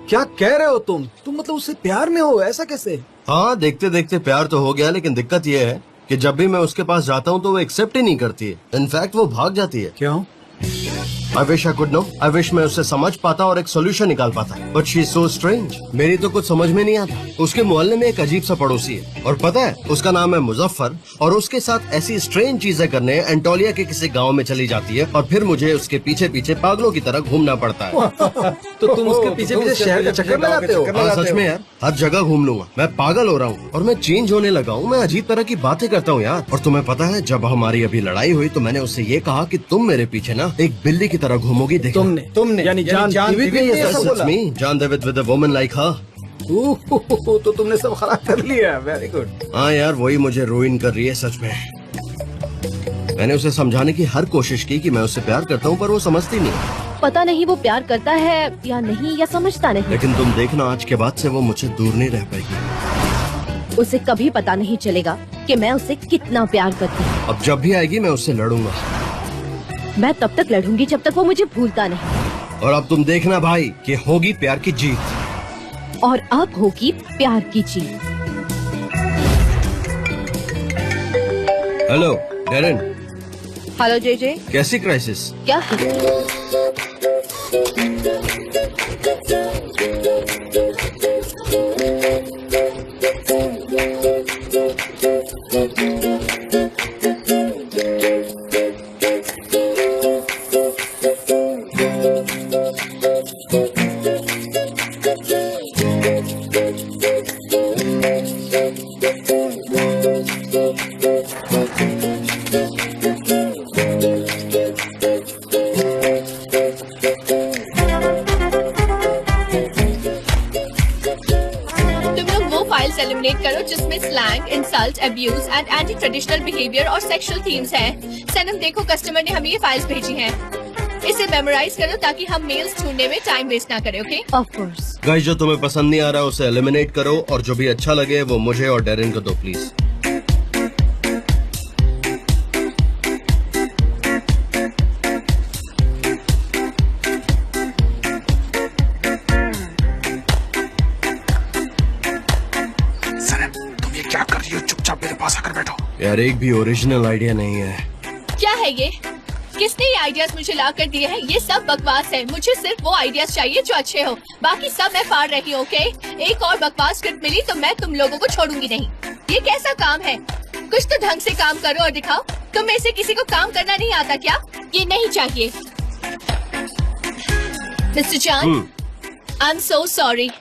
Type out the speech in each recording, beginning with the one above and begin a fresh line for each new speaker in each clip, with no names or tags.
क्या कह रहे हो तुम मतलब उससे प्यार में हो? ऐसा कैसे?
हाँ, देखते देखते प्यार तो हो गया, लेकिन दिक्कत ये है कि जब भी मैं उसके पास जाता हूँ तो वो एक्सेप्ट ही नहीं करती है। इनफैक्ट वो भाग जाती है।
क्यों?
I wish I could know. I wish मैं उससे समझ पाता और एक सोल्यूशन निकाल पाता, but she is so strange. मेरी तो कुछ समझ में नहीं आता। उसके मोहल्ले में एक अजीब सा पड़ोसी है, और पता है उसका नाम है मुजफ्फर, और उसके साथ ऐसी स्ट्रेंज चीजें करने एंटोलिया के किसी गांव में चली जाती है, और फिर मुझे उसके पीछे पीछे पागलों की तरह घूमना पड़ता है।
तो तुम उसके पीछे पीछे शहर का चक्कर लगाते हो?
हाँ, सच में यार, हर जगह घूम लूंगा। मैं पागल हो रहा हूँ और मैं चेंज होने लगा हूँ। मैं अजीब तरह की बातें करता हूँ यार। और तुम्हें पता है, जब हमारी अभी लड़ाई हुई तो मैंने उससे ये कहा कि तुम मेरे पीछे ना एक बिल्ली की तरह घूमोगी। देखो
तुमने यानी जान देविद ने ऐसा बोला?
जान देविद विद अ वुमन लाइक हर।
तो तुमने सब खराब कर लिया। Very good.
हाँ यार, वही मुझे रूइन कर रही है सच में। मैंने उसे समझाने की हर कोशिश की कि मैं उससे प्यार करता हूँ, पर वो समझती नहीं।
पता नहीं वो प्यार करता है या नहीं, या समझता नहीं।
लेकिन तुम देखना, आज के बाद से वो मुझसे दूर नहीं रह पाएगी।
उसे कभी पता नहीं चलेगा कि मैं उसे कितना प्यार करती हूँ।
अब जब भी आएगी मैं उससे लड़ूंगा।
मैं तब तक लड़ूंगी जब तक वो मुझे भूलता नहीं।
और अब तुम देखना भाई कि होगी प्यार की जीत।
और अब होगी प्यार की जीत।
Hello Darren.
Hello JJ.
कैसी क्राइसिस?
क्या?
एलिमिनेट करो जिसमें slang, insult, abuse and anti traditional behaviour और सेक्सुअल थीम्स हैं। सनम देखो, कस्टमर ने हमें ये फाइल्स भेजी हैं। इसे मेमोराइज करो ताकि हम मेल्स ढूंढने में टाइम वेस्ट ना करें। ओके?
Of course.
गाइस, जो तुम्हें पसंद नहीं आ रहा उसे एलिमिनेट करो, और जो भी अच्छा लगे वो मुझे और डेरेन को दो प्लीज। यार, एक भी ओरिजिनल आइडिया नहीं है।
क्या है ये? किसने ये आइडियाज मुझे ला कर दिए हैं? ये सब बकवास है। मुझे सिर्फ वो आइडियाज चाहिए जो अच्छे हो, बाकी सब मैं फाड़ रही हूँ। ओके? एक और बकवास स्क्रिप्ट मिली तो मैं तुम लोगों को छोड़ूंगी नहीं। ये कैसा काम है? कुछ तो ढंग से काम करो और दिखाओ। तुम में से किसी को काम करना नहीं आता क्या? ये नहीं चाहिए। मिस्टर जान, आई एम सो सॉरी।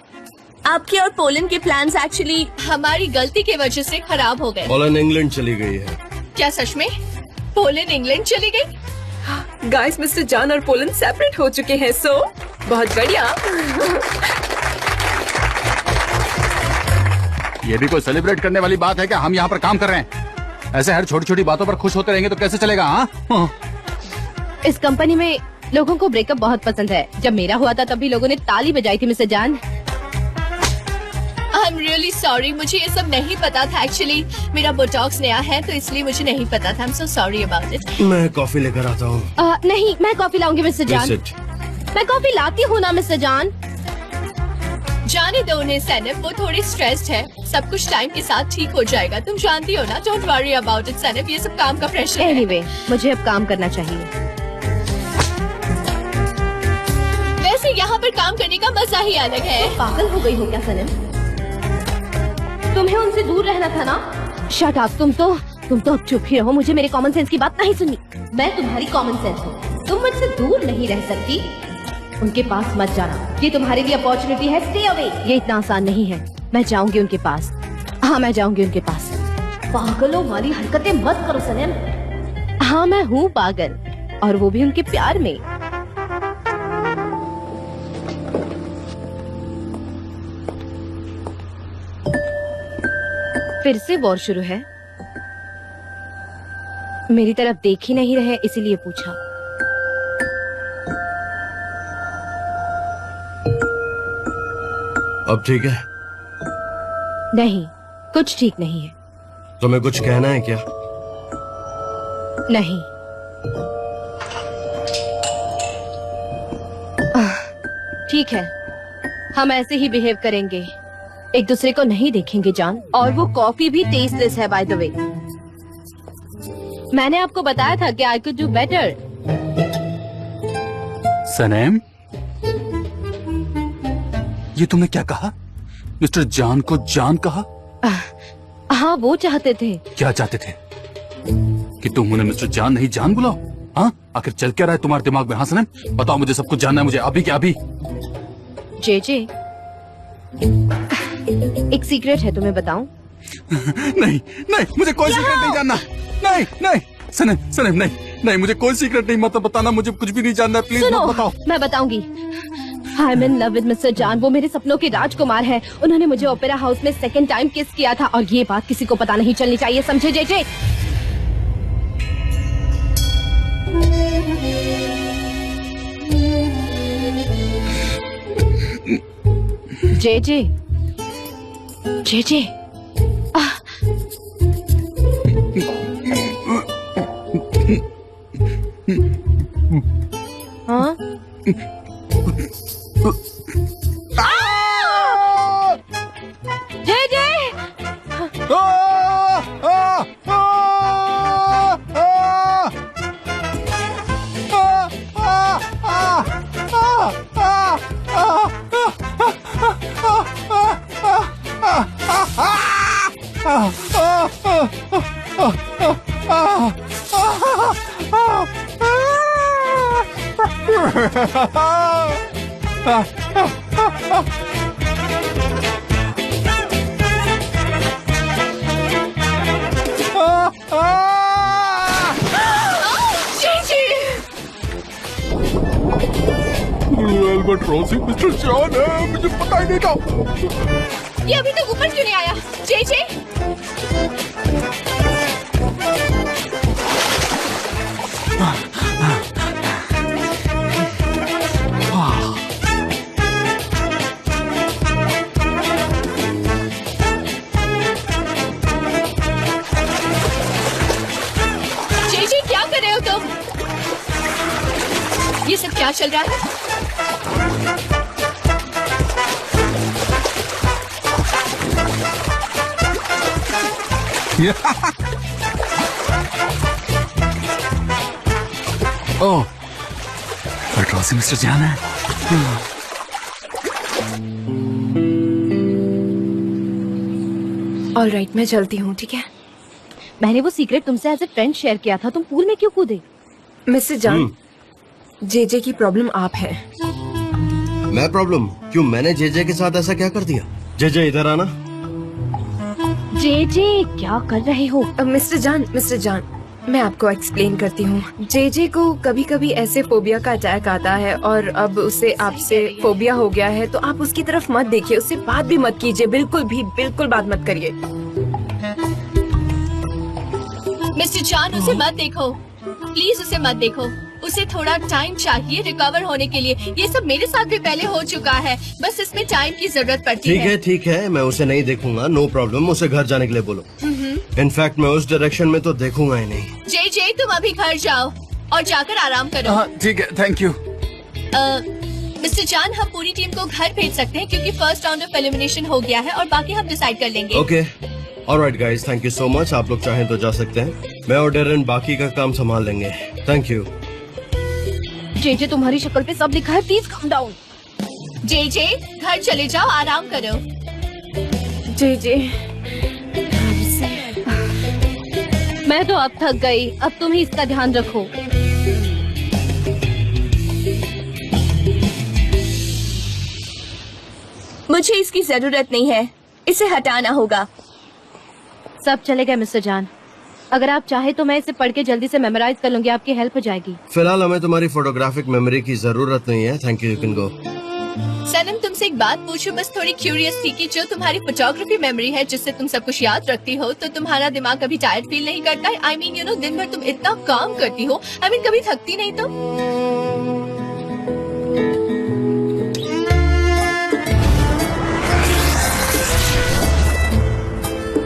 आपके और पोलैंड के प्लान्स एक्चुअली हमारी गलती की वजह से खराब हो गए।
पोलैंड इंग्लैंड चली गई है।
क्या सच में? पोलैंड इंग्लैंड चली गई?
गाइस, मिस्टर जान और पोलैंड सेपरेट हो चुके हैं। सो बहुत बढ़िया।
ये भी कोई सेलिब्रेट करने वाली बात है क्या? हम यहाँ पर काम कर रहे हैं, ऐसे हर छोटी छोटी बातों पर खुश होते रहेंगे तो कैसे चलेगा? हाँ,
इस कंपनी में लोगों को ब्रेकअप बहुत पसंद है। जब मेरा हुआ था तब भी लोगों ने ताली बजाई थी मिस्टर जान।
आई एम रियली सॉरी, मुझे ये सब नहीं पता था। एक्चुअली मेरा बोटॉक्स नया है तो इसलिए मुझे नहीं पता था। आई am so sorry about it.
मैं कॉफी लेकर आता हूँ।
नहीं, मैं कॉफी लाऊंगी मिस्टर जान। मैं कॉफी लाती हूँ ना मिस्टर जान।
जाने दो उन्हें सैनब, वो थोड़ी स्ट्रेस्ड है। सब कुछ टाइम के साथ ठीक हो जाएगा। तुम जानती हो ना। Don't worry about it Zainab, ये सब काम का प्रेशर है।
एनीवे, मुझे अब काम करना चाहिए।
वैसे यहाँ पर काम करने का मजा ही अलग है।
पागल हो गई हो क्या सनम? तुम्हें उनसे दूर रहना था ना। Shut up. तुम तो अब चुप ही रहो। मुझे मेरे कॉमन सेंस की बात नहीं सुननी। मैं तुम्हारी कॉमन सेंस हूँ। तुम मुझसे दूर नहीं रह सकती। उनके पास मत जाना, ये तुम्हारे लिए अपॉर्चुनिटी है। Stay away. ये इतना आसान नहीं है। मैं जाऊंगी उनके पास। हाँ, मैं जाऊंगी उनके पास। पागलों वाली हरकतें मत करो सनम। हाँ, मैं हूँ पागल, और वो भी उनके प्यार में। फिर से वॉर शुरू है। मेरी तरफ देख ही नहीं रहे, इसीलिए पूछा।
अब ठीक है?
नहीं, कुछ ठीक नहीं है।
तुम्हें कुछ कहना है क्या?
नहीं। ठीक है, हम ऐसे ही बिहेव करेंगे, एक दूसरे को नहीं देखेंगे जान। और वो कॉफी भी टेस्टलेस है बाय द वे। मैंने आपको बताया था कि आई कुड डू बेटर।
सनम, ये तुमने क्या कहा? मिस्टर जान को जान कहा?
हाँ, वो चाहते थे।
क्या चाहते थे? कि तुम उन्हें मिस्टर जान नहीं जान बुलाओ? हाँ, आखिर चल क्या रहा है तुम्हारे दिमाग में? हाँ सनम, बताओ, मुझे सब कुछ जानना है, मुझे अभी क्या अभी।
जे एक सीक्रेट है, तुम्हें बताऊं?
नहीं नहीं, मुझे कोई सीक्रेट नहीं जानना। नहीं नहीं सनम, सनम नहीं नहीं, मुझे कोई सीक्रेट नहीं, मत बताना, मुझे कुछ भी नहीं जानना, प्लीज मत बताओ।
मैं बताऊंगी। I am in love with mister जान। वो मेरे सपनों के राजकुमार हैं। उन्होंने मुझे ओपेरा हाउस में सेकंड टाइम किस किया था, और ये बात किसी को पता नहीं चलनी चाहिए, समझे जे? जे हाँ? जे
एल्बाट्रॉस मिस्टर जॉन है, मुझे पता ही नहीं था।
ये अभी तक ऊपर क्यों नहीं आया? जे क्या कर रहे हो तुम? ये सब क्या चल रहा है?
ओह, एल्बाट्रॉस मिस्टर जान है।
ऑलराइट, मैं चलती हूँ, ठीक है?
मैंने वो सीक्रेट तुमसे एज ए फ्रेंड शेयर किया था, तुम पूल में क्यों कूदे?
मिस्टर जान, जे की प्रॉब्लम आप है।
मैं प्रॉब्लम? क्यों, मैंने जे के साथ ऐसा क्या कर दिया? जे इधर आना।
जे क्या कर रहे हो?
मिस्टर जान, मैं आपको एक्सप्लेन करती हूँ। जे को कभी कभी ऐसे फोबिया का अटैक आता है, और अब उसे आपसे फोबिया हो गया है, तो आप उसकी तरफ मत देखिए, उससे बात भी मत कीजिए, बिल्कुल बात मत करिए।
मिस्टर जान, उसे मत देखो, प्लीज उसे मत देखो। उसे थोड़ा टाइम चाहिए रिकवर होने के लिए। ये सब मेरे साथ भी पहले हो चुका है, बस इसमें टाइम की जरूरत पड़ती है।
ठीक है, मैं उसे नहीं देखूंगा, नो प्रॉब्लम। उसे घर जाने के लिए बोलो। इनफैक्ट मैं उस डायरेक्शन में तो देखूंगा ही नहीं।
जे तुम अभी घर जाओ और जाकर आराम करो।
हाँ ठीक है, थैंक यू।
मिस्टर जान, हम पूरी टीम को घर भेज सकते हैं क्योंकि फर्स्ट राउंड ऑफ एलिमिनेशन हो गया है और बाकी हम डिसाइड कर लेंगे।
Okay, alright guys, thank you so much. आप लोग चाहें तो जा सकते हैं, मैं और डेरन बाकी का काम संभाल लेंगे। Thank you.
जे तुम्हारी शक्ल पे सब लिखा है, प्लीज काम डाउन।
जे घर चले जाओ, आराम करो।
जे
मैं तो अब थक गई, अब तुम ही इसका ध्यान रखो।
मुझे इसकी जरूरत नहीं है, इसे हटाना होगा।
सब चलेगा मिस्टर जान, अगर आप चाहे तो मैं इसे पढ़ के जल्दी से मेमोराइज कर लूंगी, आपकी हेल्प हो जाएगी।
फिलहाल हमें तुम्हारी फोटोग्राफिक मेमोरी की जरूरत नहीं है, thank you, you can go.
Sanam, तुमसे एक बात पूछूं, बस थोड़ी क्यूरियस थी कि जो तुम्हारी फोटोग्राफी मेमोरी है जिससे तुम सब कुछ याद रखती हो, तो तुम्हारा दिमाग कभी टायर्ड फील नहीं करता है? आई मीन यू नो, दिन भर तुम इतना काम करती हो, आई मीन कभी थकती नहीं तुम?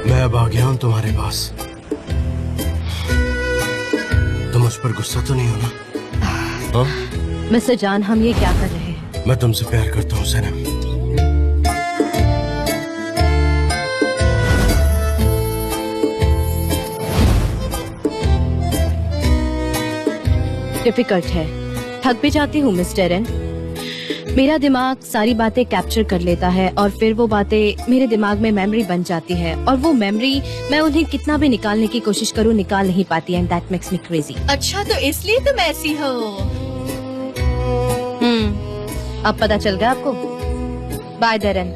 मैं अब आ गया हूँ तुम्हारे पास, तुम मुझ पर गुस्सा तो नहीं हो ना?
मिस्टर जान, हम ये क्या कर रहे हैं?
मैं तुमसे प्यार करता हूँ सनम।
डिफिकल्ट है, थक भी जाती हूँ मिस्टर एन। मेरा दिमाग सारी बातें कैप्चर कर लेता है और फिर वो बातें मेरे दिमाग में मेमोरी बन जाती है और वो मेमोरी मैं उन्हें कितना भी निकालने की कोशिश करूँ निकाल नहीं पाती and that makes me crazy.
अच्छा तो इसलिए तुम ऐसी हो।
अब पता चल गया आपको। Bye Darren.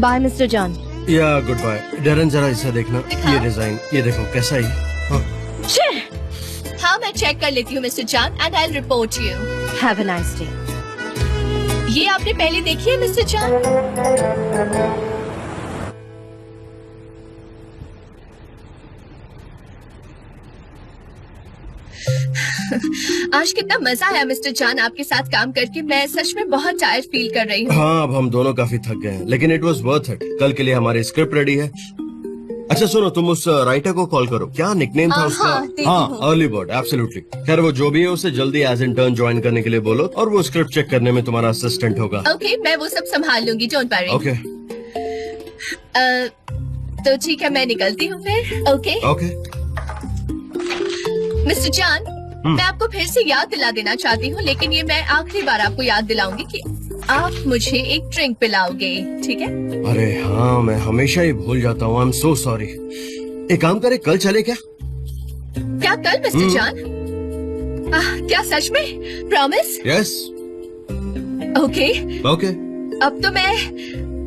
Bye mister John.
या गुड बाय डेरन, जरा इसे देखना, ये डिजाइन, ये देखो कैसा है।
हाँ मैं चेक कर लेती हूँ mister John and I will report you.
Have a nice day.
ये आपने पहले देखी है मिस्टर जॉन? आज कितना मजा आया मिस्टर जॉन आपके साथ काम करके। मैं सच में बहुत टायर्ड फील कर रही हूँ।
हाँ अब हम दोनों काफी थक गए हैं, लेकिन इट वाज वर्थ इट। कल के लिए हमारी स्क्रिप्ट रेडी है। अच्छा सुनो, तुम उस राइटर को कॉल करो। क्या निकनेम था उसका? हाँ अर्ली बर्ड, एब्सोल्युटली। खैर वो जो भी है उसे जल्दी एज इंटर्न ज्वाइन करने के लिए बोलो और वो स्क्रिप्ट चेक करने में तुम्हारा असिस्टेंट होगा।
ओके मैं वो सब संभाल लूंगी, डोंट वरी।
ओके
तो ठीक है मैं निकलती हूँ फिर। Okay
okay.
मिस्टर जॉन मैं आपको फिर से याद दिला देना चाहती हूँ, लेकिन ये मैं आखिरी बार आपको याद दिलाऊंगी कि आप मुझे एक ड्रिंक पिलाओगे, ठीक है?
अरे हाँ मैं हमेशा ही भूल जाता हूँ, आई एम सो सॉरी। एक काम करे, कल चले क्या?
क्या कल मिस्टर जॉन? क्या सच में? प्रॉमिस?
यस।
Okay
okay.
अब तो मैं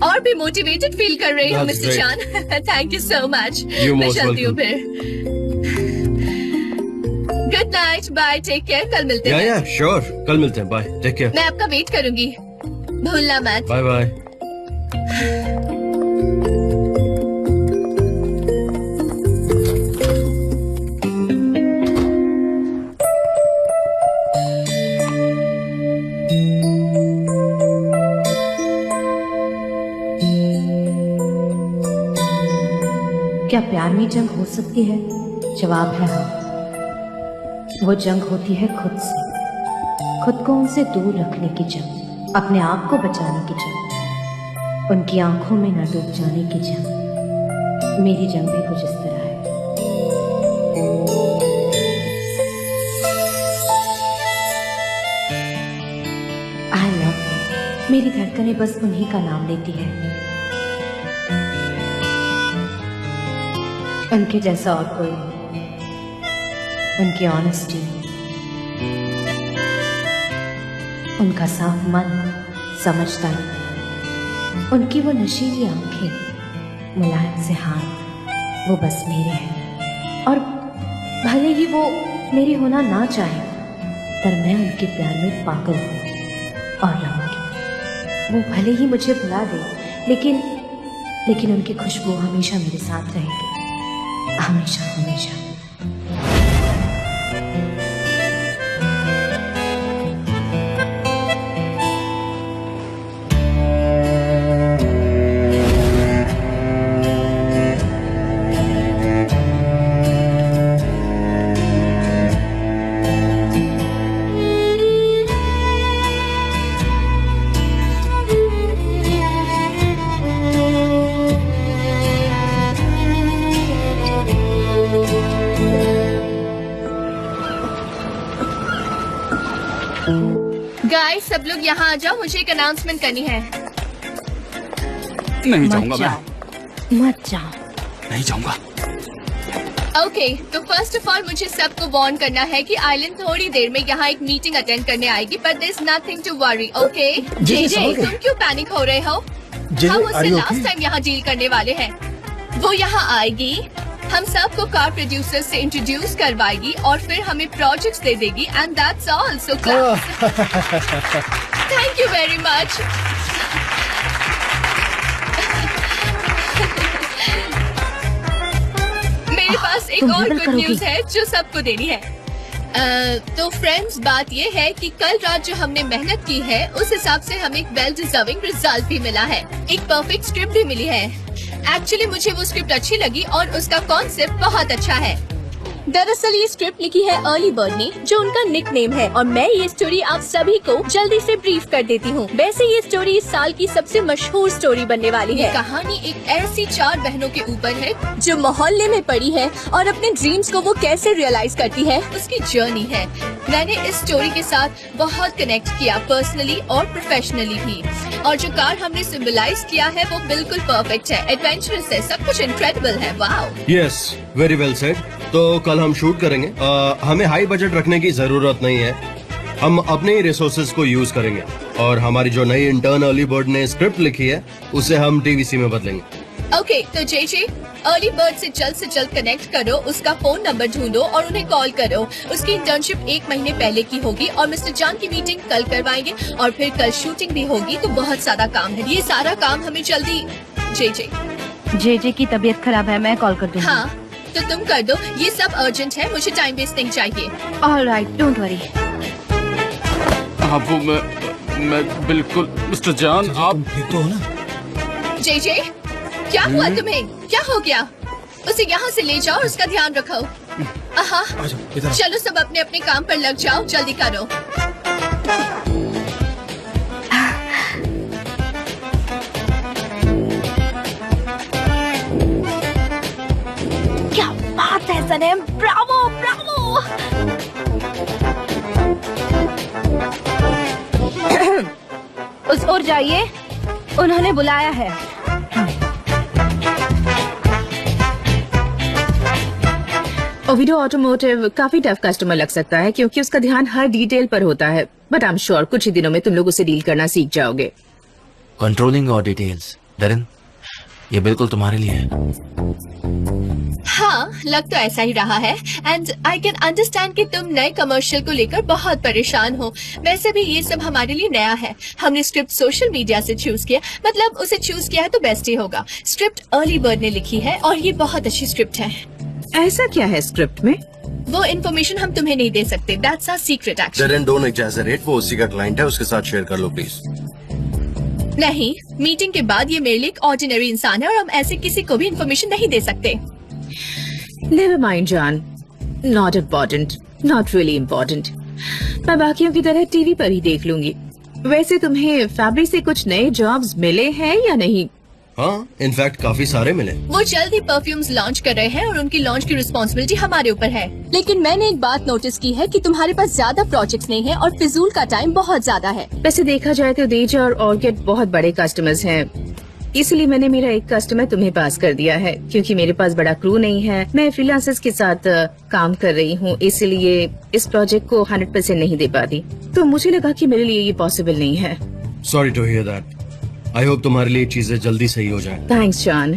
और भी मोटिवेटेड फील कर रही हूँ
That's
mister John. Thank you so much.
You're
मैं
most
चलती हूँ
welcome.
फिर। Good night, bye, take care. कल मिलते हैं।
या श्योर, कल मिलते हैं। Bye, take care.
मैं आपका वेट करूंगी, भूलना मत।
Bye bye.
क्या प्यार में जंग हो सकती है? जवाब है हाँ। वो जंग होती है खुद से, खुद को उनसे दूर रखने की जंग, अपने आप को बचाने की जंग, उनकी आंखों में न डूब जाने की जंग। मेरी जंग भी कुछ इस तरह है। आई लव, मेरी धड़कनें बस उन्हीं का नाम लेती है, उनके जैसा और कोई नहीं। उनकी ऑनेस्टी, उनका साफ मन, समझदारी, उनकी वो नशीली आंखें, मुलायम से हाथ, वो बस मेरे हैं। और भले ही वो मेरी होना ना चाहे, पर मैं उनके प्यार में पागल हूँ और रहूंगी। वो भले ही मुझे भुला दे, लेकिन उनकी खुशबू हमेशा मेरे साथ रहेगी, हमेशा हमेशा।
गाइस सब लोग यहाँ आ जाओ, मुझे एक अनाउंसमेंट करनी है।
नहीं जाऊंगा मैं,
मत जाओ।
नहीं जाऊंगा।
ओके तो फर्स्ट ऑफ ऑल मुझे सबको वार्न करना है कि आइलैंड थोड़ी देर में यहाँ एक मीटिंग अटेंड करने आएगी, but there is nothing to worry. Okay JJ तुम क्यों पैनिक हो रहे हो? हम उससे लास्ट टाइम यहाँ डील करने वाले हैं। वो यहाँ आएगी, हम सबको कार प्रोड्यूसर से इंट्रोड्यूस करवाएगी और फिर हमें प्रोजेक्ट्स दे देगी and that's all. So thank you very much. मेरे पास एक और गुड न्यूज है जो सबको देनी है। तो फ्रेंड्स बात ये है कि कल रात जो हमने मेहनत की है उस हिसाब से हमें एक वेल डिजर्विंग रिजल्ट भी मिला है, एक परफेक्ट स्क्रिप्ट भी मिली है। एक्चुअली मुझे वो स्क्रिप्ट अच्छी लगी और उसका कॉन्सेप्ट बहुत अच्छा है। दरअसल ये स्क्रिप्ट लिखी है अर्ली बर्ड ने, जो उनका निक नेम है, और मैं ये स्टोरी आप सभी को जल्दी से ब्रीफ कर देती हूँ। वैसे ये स्टोरी इस साल की सबसे मशहूर स्टोरी बनने वाली है। कहानी एक ऐसी 4 बहनों के ऊपर है जो मोहल्ले में पड़ी है और अपने ड्रीम्स को वो कैसे रियलाइज करती है उसकी जर्नी है। मैंने इस स्टोरी के साथ बहुत कनेक्ट किया, पर्सनली और प्रोफेशनली भी, और जो कार हमने सिंबलाइज किया है वो बिल्कुल परफेक्ट है, एडवेंचरस है, सब कुछ इनक्रेडिबल है। Wow.
Yes, very well said. तो कल हम शूट करेंगे। हमें हाई बजट रखने की जरूरत नहीं है, हम अपने ही रिसोर्सेज को यूज करेंगे, और हमारी जो नई इंटर्न अर्ली बर्ड ने स्क्रिप्ट लिखी है उसे हम टीवीसी में बदलेंगे।
ओके, तो जे अर्ली बर्ड से जल्द कनेक्ट करो, उसका फोन नंबर ढूंढो और उन्हें कॉल करो। उसकी इंटर्नशिप 1 महीने पहले की होगी और मिस्टर जान की मीटिंग कल करवाएंगे, और फिर कल शूटिंग भी होगी, तो बहुत सारा काम है। ये सारा काम हमें जल्दी। जे
की तबीयत खराब है, मैं कॉल कर दूंगी।
हाँ, तो तुम कर दो, ये सब अर्जेंट है, मुझे टाइम वेस्ट नहीं चाहिए।
Alright, don't worry.
हाँ वो मैं बिल्कुल। मिस्टर जान आप
ठीक तो हो ना?
जे क्या हुआ तुम्हें? क्या हो गया? उसे यहाँ से ले जाओ और उसका ध्यान रखो।
आजा, इधर आओ।
चलो सब अपने अपने काम पर लग जाओ, जल्दी करो।
क्या बात है सनम, ब्रावो ब्रावो। उस ओर जाइए, उन्होंने बुलाया है।
ओविडो ऑटोमोटिव काफी टफ कस्टमर लग सकता है, क्योंकि उसका ध्यान हर डिटेल पर होता है, बट आई एम श्योर कुछ ही दिनों में तुम लोग उसे डील करना सीख जाओगे।
कंट्रोलिंग और डिटेल्स, डरन, ये बिल्कुल तुम्हारे लिए है।
हाँ, लग तो ऐसा ही रहा है, एंड आई कैन अंडरस्टैंड कि तुम नए कमर्शियल को लेकर बहुत परेशान हो। वैसे भी ये सब हमारे लिए नया है। हमने स्क्रिप्ट सोशल मीडिया से चूज किया, मतलब उसे चूज किया है तो बेस्ट ही होगा। स्क्रिप्ट अर्ली बर्ड ने लिखी है और ये बहुत अच्छी स्क्रिप्ट है।
ऐसा क्या है स्क्रिप्ट में?
वो इन्फॉर्मेशन हम तुम्हें नहीं दे सकते, that's our secret actually.
Darren, don't exaggerate, वो उसी का क्लाइंट है, उसके साथ शेयर कर लो प्लीज।
नहीं, मीटिंग के बाद ये मेरे लिए एक ऑर्डिनरी इंसान है और हम ऐसे किसी को भी इन्फॉर्मेशन नहीं दे सकते।
नेवर माइंड जान, not important, not really important. मैं बाकियों की तरह टीवी पर ही देख लूंगी। वैसे तुम्हें फैब्रिक से कुछ नए जॉब्स मिले हैं या नहीं?
हाँ, इनफैक्ट काफी सारे मिले।
वो जल्द ही परफ्यूम्स लॉन्च कर रहे हैं और उनकी लॉन्च की रिस्पॉन्सिबिलिटी हमारे ऊपर है। लेकिन मैंने एक बात नोटिस की है कि तुम्हारे पास ज्यादा प्रोजेक्ट्स नहीं है और फिजूल का टाइम बहुत ज्यादा है।
वैसे देखा जाए तो देज और ऑर्किड बहुत बड़े कस्टमर्स हैं, इसलिए मैंने मेरा एक कस्टमर तुम्हें पास कर दिया है। क्योंकि मेरे पास बड़ा क्रू नहीं है, मैं फ्रीलांसर्स के साथ काम कर रही हूँ, इसलिए इस प्रोजेक्ट को 100% नहीं दे पाती। तो मुझे लगा कि मेरे लिए ये पॉसिबल नहीं है।
Sorry to hear that. I hope तुम्हारे लिए चीजें जल्दी सही हो जाए।
Thanks John.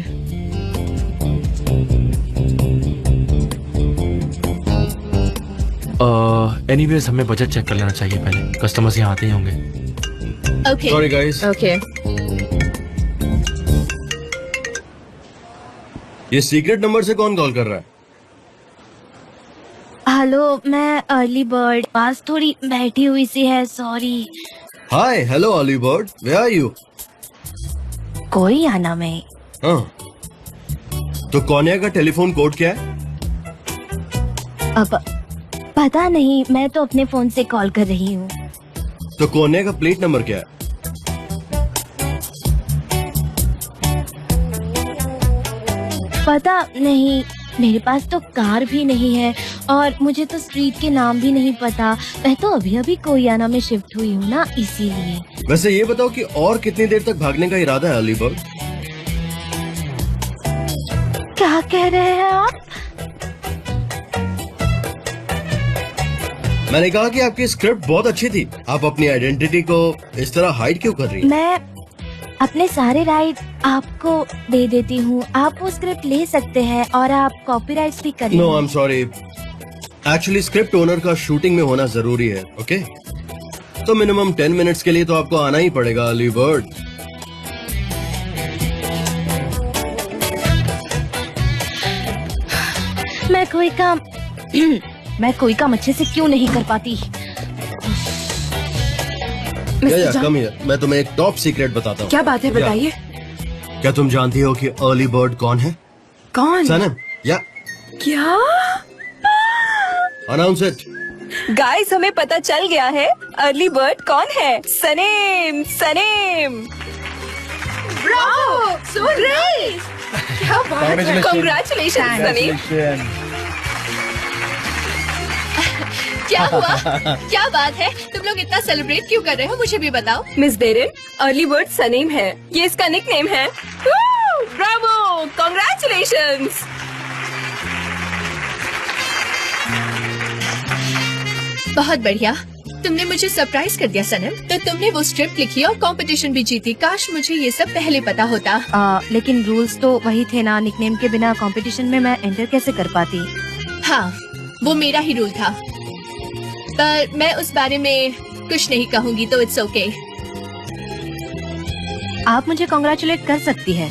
एनीवेज हमें बजट चेक कर लेना चाहिए पहले, कस्टमर्स यहाँ आते ही होंगे।
ओके।
Sorry guys.
ओके।
ये सीक्रेट नंबर से कौन कॉल कर रहा है?
हेलो, मैं अर्ली बर्ड, पास थोड़ी बैठी हुई सी है, sorry.
Hi, hello early bird, where are you?
कोई आना में।
हाँ, तो कोनिया का टेलीफोन कोड क्या है?
अब पता नहीं, मैं तो अपने फोन से कॉल कर रही हूँ।
तो कोनिया का प्लेट नंबर क्या है?
पता नहीं, मेरे पास तो कार भी नहीं है और मुझे तो स्ट्रीट के नाम भी नहीं पता। मैं तो अभी अभी कोरियाना में शिफ्ट हुई हूँ ना, इसीलिए।
वैसे ये बताओ कि और कितनी देर तक भागने का इरादा है अर्ली बर्ड?
क्या कह रहे हैं आप?
मैंने कहा कि आपकी स्क्रिप्ट बहुत अच्छी थी, आप अपनी आइडेंटिटी को इस तरह हाइड क्यों कर रही हैं?
मैं अपने सारे राइट आपको दे देती हूँ, आप वो स्क्रिप्ट ले सकते हैं और आप कॉपीराइट भी कर
no, I am sorry, actually script owner का शूटिंग में होना जरूरी है। ओके, तो मिनिमम 10 मिनट्स के लिए तो आपको आना ही पड़ेगा अर्ली बर्ड।
मैं कोई काम अच्छे से क्यों नहीं कर पाती?
या कम हियर, मैं तुम्हें एक टॉप सीक्रेट बताता हूँ।
क्या बात है, बताइए।
क्या तुम जानती हो कि अर्ली बर्ड कौन है?
कौन?
सनम। या
क्या?
Announce it.
गाइस, हमें पता चल गया है अर्ली बर्ड कौन है। Sanam, Sanam.
Bravo, so great. क्या बात है।
Congratulations, सनेम।
क्या हुआ? क्या बात है? तुम लोग इतना सेलिब्रेट क्यों कर रहे हो? मुझे भी बताओ।
मिस डेरिन, अर्ली बर्ड सनेम है, ये इसका निकनेम है। Bravo, congratulations.
बहुत बढ़िया, तुमने मुझे सरप्राइज कर दिया सनम। तो तुमने वो स्क्रिप्ट लिखी और कंपटीशन भी जीती। काश मुझे ये सब पहले पता होता।
लेकिन रूल्स तो वही थे ना, निकनेम के बिना कंपटीशन में मैं एंटर कैसे कर पाती?
हाँ, वो मेरा ही रूल था, पर मैं उस बारे में कुछ नहीं कहूँगी, तो इट्स ओके।
आप मुझे कॉन्ग्रेचुलेट कर सकती है।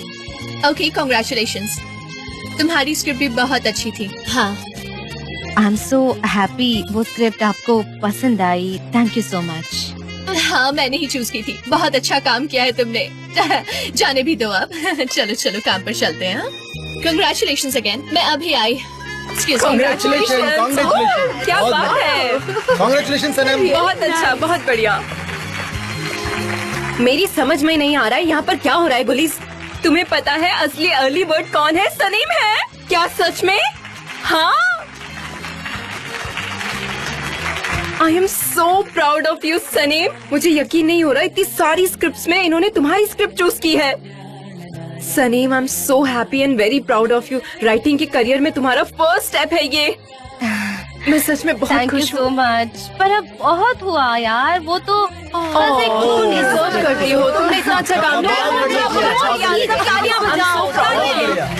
Okay, congratulations. तुम्हारी स्क्रिप्ट भी बहुत अच्छी थी। हाँ,
आई एम सो हैप्पी वो स्क्रिप्ट आपको पसंद आई। Thank you so much.
हाँ, मैंने ही चूज की थी। बहुत अच्छा काम किया है तुमने। जाने भी दो अब। चलो चलो, काम पर चलते हैं। Congratulations again. मैं अभी आई।
Congratulations.
क्या बात है।
Congratulations, सनम।
बहुत अच्छा, बहुत बढ़िया। मेरी समझ में नहीं आ रहा है यहाँ पर क्या हो रहा है। गुलीस, तुम्हें पता है असली अर्ली बर्ड कौन है? सनीम है। क्या सच में? हाँ, I am so proud of you Sanam. मुझे यकीन नहीं हो रहा, इतनी सारी स्क्रिप्ट्स में इन्होंने तुम्हारी स्क्रिप्ट चूज की है। Sanam, I am so happy and very proud of you. Writing के करियर में तुम्हारा फर्स्ट स्टेप है ये। मैं सच में बहुत
थैंक यू
खुश
सो
हूँ।
मच। पर अब बहुत हुआ यार, वो तो बस एक
डिजर्व करती हो, तुमने इतना अच्छा काम किया।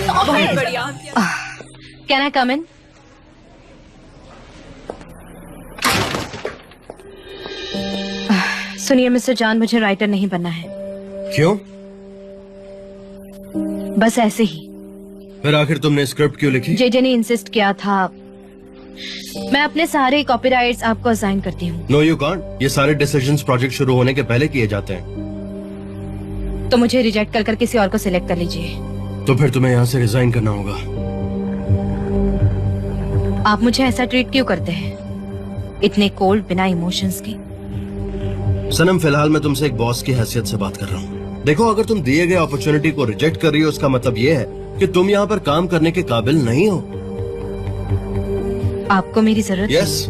बहुत बढ़िया।
कैन आई कम इन? सुनिए मिस्टर जान, मुझे राइटर नहीं बनना है।
क्यों?
बस ऐसे ही।
फिर आखिर तुमने स्क्रिप्ट क्यों लिखी?
जेजे ने इंसिस्ट किया था। मैं अपने सारे कॉपीराइट्स आपको असाइन करती हूँ।
No you can't. ये सारे डिसीजंस प्रोजेक्ट शुरू होने के पहले किए जाते हैं।
तो मुझे रिजेक्ट कर किसी और को सिलेक्ट कर लीजिए।
तो फिर तुम्हें यहाँ से रिजाइन करना होगा।
आप मुझे ऐसा ट्रीट क्यों करते हैं, इतने कोल्ड, बिना इमोशंस की?
सनम, फिलहाल मैं तुमसे एक बॉस की हैसियत से बात कर रहा हूँ। देखो, अगर तुम दिए गए अपॉर्चुनिटी को रिजेक्ट कर रही हो, उसका मतलब ये है कि तुम यहाँ पर काम करने के काबिल नहीं हो।
आपको मेरी जरूरत है?
यस,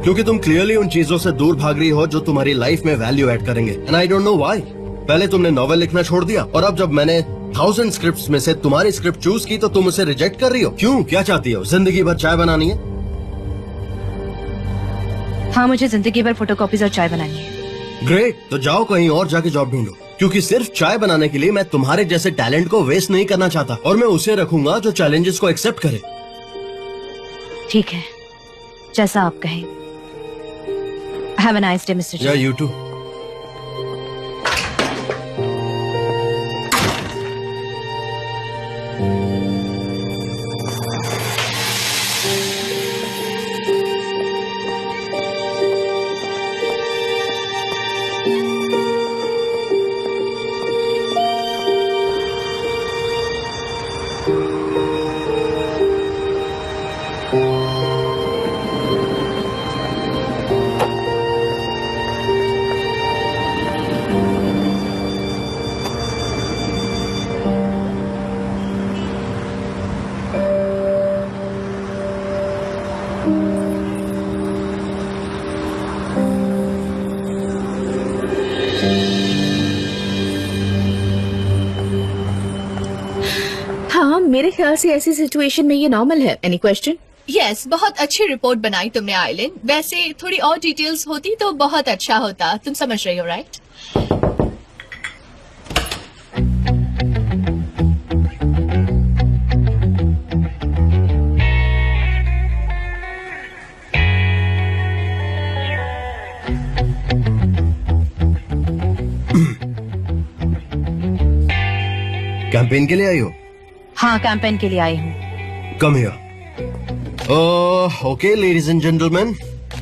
क्योंकि तुम क्लियरली उन चीजों से दूर भाग रही हो जो तुम्हारी लाइफ में वैल्यू ऐड करेंगे। And I don't know why. पहले तुमने नॉवेल लिखना छोड़ दिया, और अब जब मैंने 1000 स्क्रिप्ट्स में से तुम्हारी स्क्रिप्ट चूज की तो तुम उसे रिजेक्ट कर रही हो। क्यों? क्या चाहती हो? जिंदगी भर चाय बनानी है?
हाँ, मुझे जिंदगी भर फोटोकॉपीज और चाय बनानी है।
ग्रेट, तो जाओ कहीं और जाके जॉब ढूंढो, क्योंकि सिर्फ चाय बनाने के लिए मैं तुम्हारे जैसे टैलेंट को वेस्ट नहीं करना चाहता, और मैं उसे रखूंगा जो चैलेंजेस को एक्सेप्ट करे।
ठीक है, जैसा आप कहें। Have a nice day mister
या यू टू।
हाँ, मेरे ख्याल से ऐसी सिचुएशन में ये नॉर्मल है। Any question?
यस, बहुत अच्छी रिपोर्ट बनाई तुमने आइलिन। वैसे थोड़ी और डिटेल्स होती तो बहुत अच्छा होता। तुम समझ रही हो, राइट?
कैंपेन के लिए आई हो?
हाँ, कैंपेन के लिए आई हूँ।
Come here. Okay ladies and gentleman,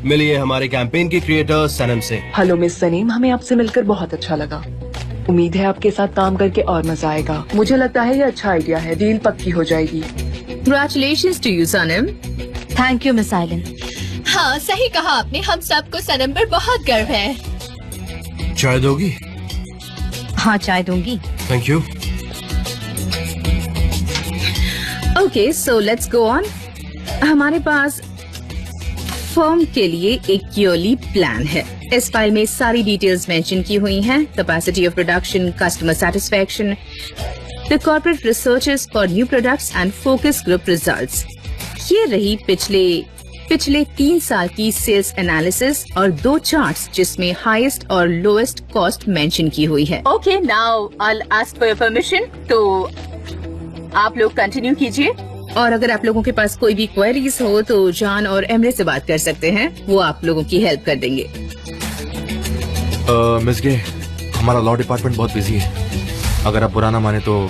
मिलिए हमारे कैंपेन की क्रिएटर सनम से।
हेलो मिस सनीम, हमें आपसे मिलकर बहुत अच्छा लगा। उम्मीद है आपके साथ काम करके और मजा आएगा। मुझे लगता है ये अच्छा आइडिया है, डील पक्की हो जाएगी।
Congratulations to you, Sanam.
Thank you miss Eileen.
हाँ सही कहा आपने, हम सबको सनम पर बहुत गर्व है।
चाय दोगी?
हाँ चाय दूंगी।
Thank you.
Okay so let's go on. हमारे पास फर्म के लिए एक ईयरली प्लान है। इस फाइल में सारी डिटेल्स मेंशन की हुई हैं। Capacity of production, customer satisfaction, the corporate researches for new products and focus group results. ये रही पिछले 3 साल की सेल्स एनालिसिस और 2 चार्ट्स जिसमें हाईएस्ट और लोएस्ट कॉस्ट मेंशन की हुई है। Okay now I will ask for your permission, तो आप लोग कंटिन्यू कीजिए और अगर आप लोगों के पास कोई भी क्वेरीज हो तो जॉन और एमरे से बात कर सकते हैं, वो आप लोगों की हेल्प कर देंगे।
मिस गे, हमारा लॉ डिपार्टमेंट बहुत बिजी है। अगर आप बुरा ना माने तो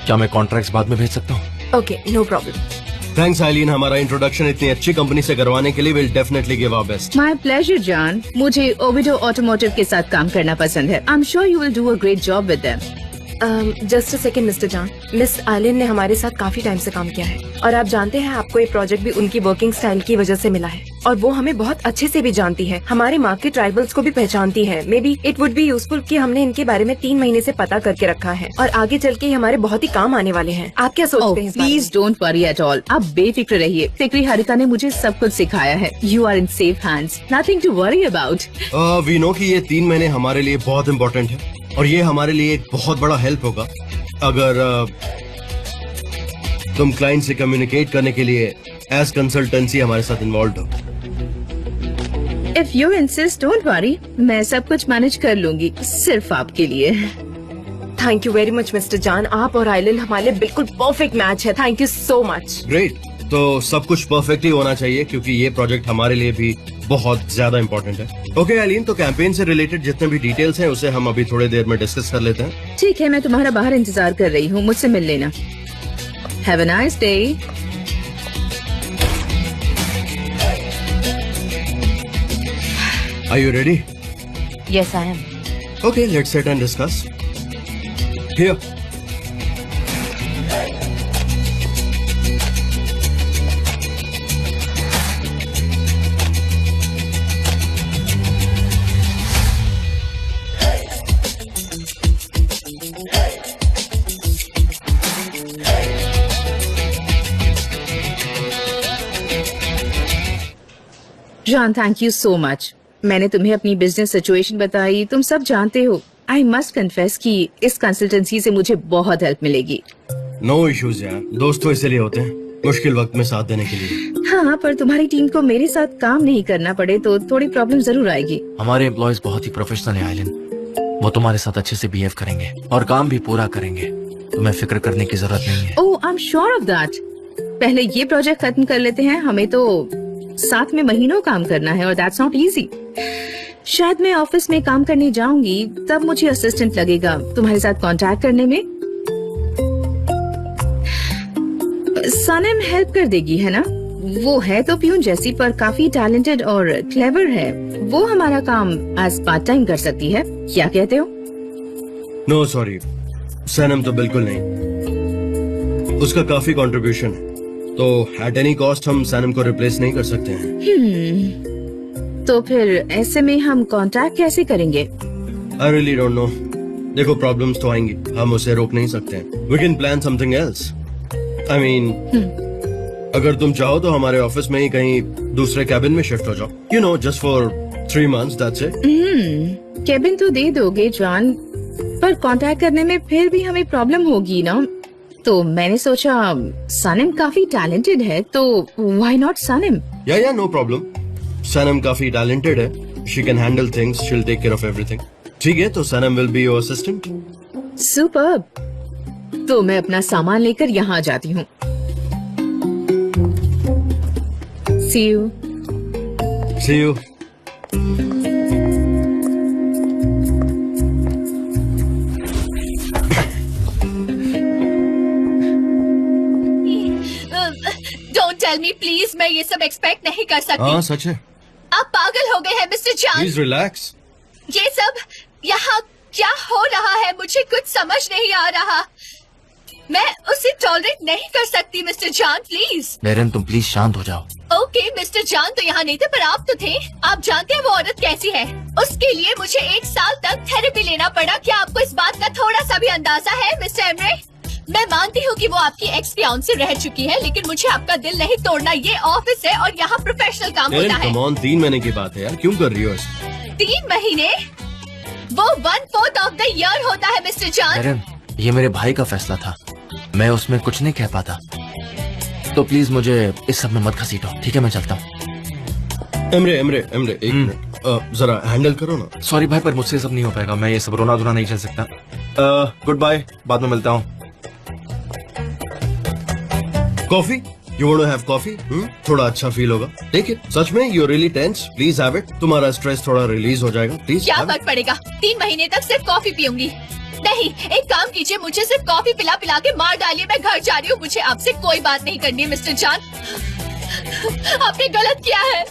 क्या मैं कॉन्ट्रैक्ट्स बाद में भेज सकता हूँ?
Okay no problem.
Thanks Eileen, हमारा इंट्रोडक्शन इतनी अच्छी कंपनी से करवाने के लिए। Will definitely give our best.
My pleasure John. मुझे ओविडो ऑटोमोटिव के साथ काम करना पसंद है। I am sure you will do a great job with them.
Just a second mister John, miss Eileen ने हमारे साथ काफी टाइम से काम किया है और आप जानते हैं आपको ये प्रोजेक्ट भी उनकी वर्किंग स्टाइल की वजह से मिला है और वो हमें बहुत अच्छे से भी जानती है, हमारे मार्केट राइवल्स को भी पहचानती है। May be it would be useful कि हमने इनके बारे में 3 महीने से पता करके रखा है और आगे चल के हमारे बहुत ही काम आने वाले हैं। आप क्या सोचते हैं?
Please don't worry at all. आप बेफिक्र रहिए। सिकरी हरिता ने मुझे सब कुछ सिखाया है। You are in safe hands, nothing to worry about.
We know कि ये 3 महीने हमारे लिए बहुत इम्पोर्टेंट है और ये हमारे लिए एक बहुत बड़ा हेल्प होगा अगर तुम क्लाइंट से कम्युनिकेट करने के लिए एज कंसल्टेंसी हमारे साथ इन्वॉल्व हो।
If you insist don't worry, मैं सब कुछ मैनेज कर लूंगी सिर्फ आपके लिए।
Thank you very much mister John. आप और आइलिन हमारे लिए बिल्कुल परफेक्ट मैच है। Thank you so much.
Great, तो सब कुछ परफेक्ट ही होना चाहिए क्योंकि ये प्रोजेक्ट हमारे लिए भी बहुत ज्यादा इम्पोर्टेंट है। ओके आइलीन, तो कैंपेन से रिलेटेड जितने भी डिटेल्स हैं उसे हम अभी थोड़ी देर में डिस्कस कर लेते हैं।
ठीक है, मैं तुम्हारा बाहर इंतजार कर रही हूँ, मुझसे मिल लेना। Have a nice day.
Are you ready?
Yes, I am.
Okay, let's sit and discuss. Here.
John, thank you so much. मैंने तुम्हें अपनी बिजनेस सिचुएशन बताई, तुम सब जानते हो। आई मस्ट कन्फेस कि इस कंसल्टेंसी से मुझे बहुत हेल्प मिलेगी।
नो इश्यूज यार, दोस्त तो इसलिए होते हैं मुश्किल वक्त में साथ देने के लिए।
हाँ, पर तुम्हारी टीम को मेरे साथ काम नहीं करना पड़े तो थोड़ी प्रॉब्लम जरूर आएगी।
हमारे एम्प्लॉयज बहुत ही प्रोफेशनल है आइलिन, वो तुम्हारे साथ अच्छे से बिहेव करेंगे और काम भी पूरा करेंगे। तुम्हें फिक्र करने की जरूरत नहीं है।
Oh, I am sure of that. पहले ये प्रोजेक्ट खत्म कर लेते हैं, हमें तो साथ में महीनों काम करना है और दैट्स नॉट इजी। शायद मैं ऑफिस में काम करने जाऊंगी तब मुझे असिस्टेंट लगेगा तुम्हारे साथ कांटेक्ट करने में। सनम हेल्प कर देगी, है ना? वो है तो प्यून जैसी पर काफी टैलेंटेड और क्लेवर है। वो हमारा काम एज पार्ट टाइम कर सकती है, क्या कहते हो?
नो सॉरी, सनम तो बिल्कुल नहीं। उसका काफी कंट्रीब्यूशन है तो एट एनी कॉस्ट हम सनम को रिप्लेस नहीं कर सकते हैं।
तो फिर ऐसे में हम कांटेक्ट कैसे करेंगे?
I really don't know. देखो प्रॉब्लम्स तो आएंगी, हम उसे रोक नहीं सकते हैं। We can plan something else. I mean अगर तुम चाहो तो हमारे ऑफिस में ही कहीं दूसरे कैबिन में शिफ्ट हो जाओ। You know, just for 3 months, that's it.
Cabin तो दे दोगे जॉन, पर कांटेक्ट करने में फिर भी हमें प्रॉब्लम होगी ना। तो मैंने सोचा सनम काफी टैलेंटेड है तो व्हाई नॉट सनम?
या नो प्रॉब्लम। सनम काफी टैलेंटेड है, she can handle things, she will take care of everything. ठीक है, तो Sanam will be your assistant.
Superb. तो मैं अपना सामान लेकर यहाँ जाती हूँ। See you.
See you.
Don't tell me please, मैं ये सब एक्सपेक्ट नहीं कर सकती।
हाँ सच है।
आप पागल हो गए हैं मिस्टर जॉन।
Please relax.
ये सब यहाँ क्या हो रहा है, मुझे कुछ समझ नहीं आ रहा। मैं उसे टॉलरेट नहीं कर सकती मिस्टर जॉन, प्लीज।
मेरन, तुम प्लीज शांत हो जाओ।
ओके मिस्टर जान तो यहाँ नहीं थे पर आप तो थे। आप जानते हैं वो औरत कैसी है? उसके लिए मुझे 1 साल तक थेरेपी लेना पड़ा। क्या आपको इस बात का थोड़ा सा भी अंदाजा है मिस्टर एमरे? मैं मानती हूँ कि वो आपकी एक्स फियांसे रह चुकी है, लेकिन मुझे आपका दिल नहीं तोड़ना। ये ऑफिस है और यहाँ प्रोफेशनल काम होता है।
कम ऑन, 3 महीने की बात है यार, क्यों कर रही हो ऐसे?
3 महीने? वो 1/4 ऑफ द ईयर होता है मिस्टर जान।
एरन, ये मेरे भाई का फैसला था, मैं उसमें कुछ नहीं कह पाता। तो प्लीज मुझे इस सब में मत घसीटो, ठीक है? मैं चलता हूँ।
एमरे एक मिनट, जरा हैंडल करो ना।
सॉरी भाई, पर मुझसे सब नहीं हो पाएगा। मैं ये सब रोना धोना नहीं चल सकता। गुड बाय, बाद में मिलता हूँ।
Coffee? You want to have coffee? थोड़ा अच्छा फील होगा। Take it. सच में you really tense, please have it. तुम्हारा स्ट्रेस थोड़ा रिलीज हो जाएगा, प्लीज।
क्या फर्क पड़ेगा? 3 महीने तक सिर्फ कॉफी पीऊंगी। नहीं, एक काम कीजिए, मुझे सिर्फ कॉफी पिला पिला के मार डालिए। मैं घर जा रही हूँ, मुझे आपसे कोई बात नहीं करनी है मिस्टर जान। आपने गलत किया है।